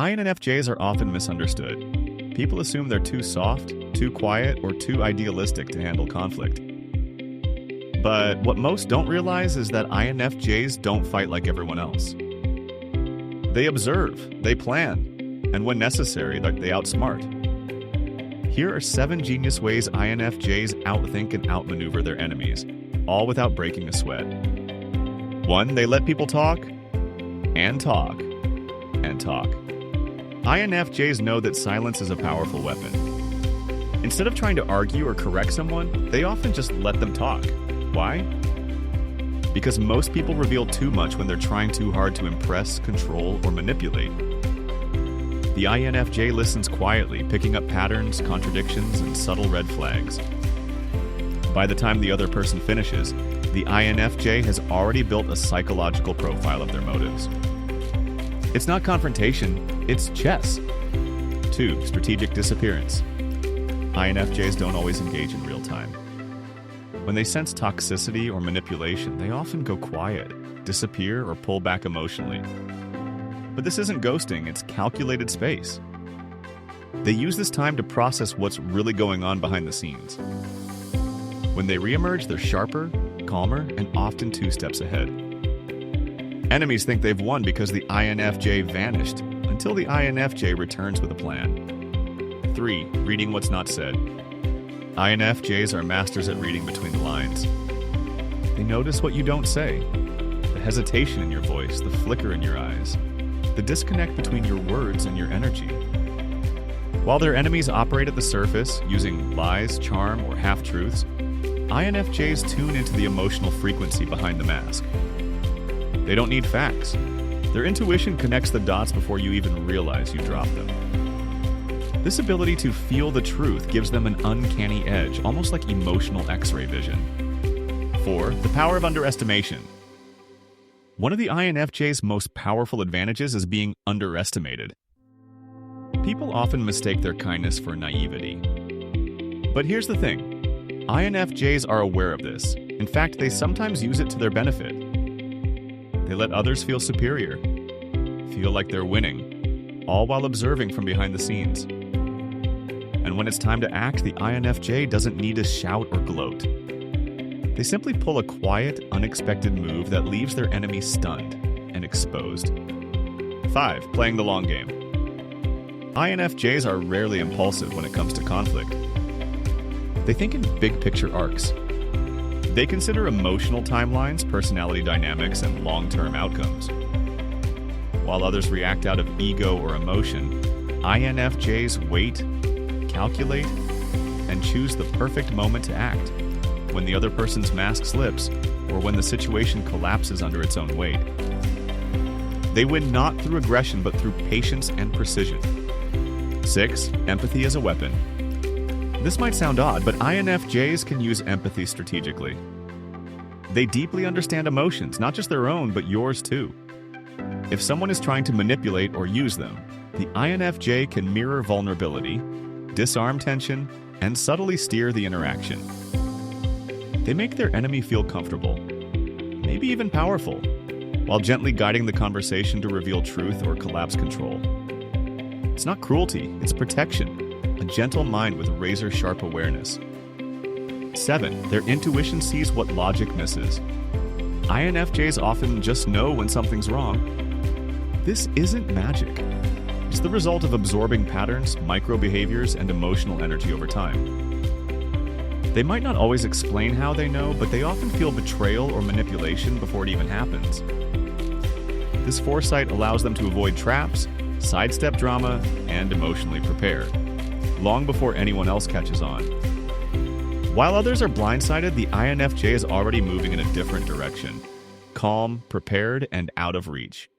INFJs are often misunderstood. People assume they're too soft, too quiet, or too idealistic to handle conflict. But what most don't realize is that INFJs don't fight like everyone else. They observe, they plan, and when necessary, they outsmart. Here are 7 genius ways INFJs outthink and outmaneuver their enemies, all without breaking a sweat. 1. They let people talk, and talk, and talk. INFJs know that silence is a powerful weapon. Instead of trying to argue or correct someone, they often just let them talk. Why? Because most people reveal too much when they're trying too hard to impress, control, or manipulate. The INFJ listens quietly, picking up patterns, contradictions, and subtle red flags. By the time the other person finishes, the INFJ has already built a psychological profile of their motives. It's not confrontation, it's chess. 2. Strategic disappearance. INFJs don't always engage in real time. When they sense toxicity or manipulation, they often go quiet, disappear, or pull back emotionally. But this isn't ghosting, it's calculated space. They use this time to process what's really going on behind the scenes. When they reemerge, they're sharper, calmer, and often 2 steps ahead. Enemies think they've won because the INFJ vanished, until the INFJ returns with a plan. 3. Reading what's not said. INFJs are masters at reading between the lines. They notice what you don't say, the hesitation in your voice, the flicker in your eyes, the disconnect between your words and your energy. While their enemies operate at the surface, using lies, charm, or half-truths, INFJs tune into the emotional frequency behind the mask. They don't need facts. Their intuition connects the dots before you even realize you dropped them. This ability to feel the truth gives them an uncanny edge, almost like emotional X-ray vision. 4. The power of underestimation. One of the INFJ's most powerful advantages is being underestimated. People often mistake their kindness for naivety. But here's the thing. INFJs are aware of this. In fact, they sometimes use it to their benefit. They let others feel superior, feel like they're winning, all while observing from behind the scenes. And when it's time to act, the INFJ doesn't need to shout or gloat. They simply pull a quiet, unexpected move that leaves their enemy stunned and exposed. 5. Playing the long game. INFJs are rarely impulsive when it comes to conflict. They think in big-picture arcs. They consider emotional timelines, personality dynamics, and long-term outcomes. While others react out of ego or emotion, INFJs wait, calculate, and choose the perfect moment to act, when the other person's mask slips or when the situation collapses under its own weight. They win not through aggression but through patience and precision. 6. Empathy as a weapon. This might sound odd, but INFJs can use empathy strategically. They deeply understand emotions, not just their own, but yours too. If someone is trying to manipulate or use them, the INFJ can mirror vulnerability, disarm tension, and subtly steer the interaction. They make their enemy feel comfortable, maybe even powerful, while gently guiding the conversation to reveal truth or collapse control. It's not cruelty, it's protection. A gentle mind with razor-sharp awareness. 7. Their intuition sees what logic misses. INFJs often just know when something's wrong. This isn't magic. It's the result of absorbing patterns, micro-behaviors, and emotional energy over time. They might not always explain how they know, but they often feel betrayal or manipulation before it even happens. This foresight allows them to avoid traps, sidestep drama, and emotionally prepare, long before anyone else catches on. While others are blindsided, the INFJ is already moving in a different direction, calm, prepared, and out of reach.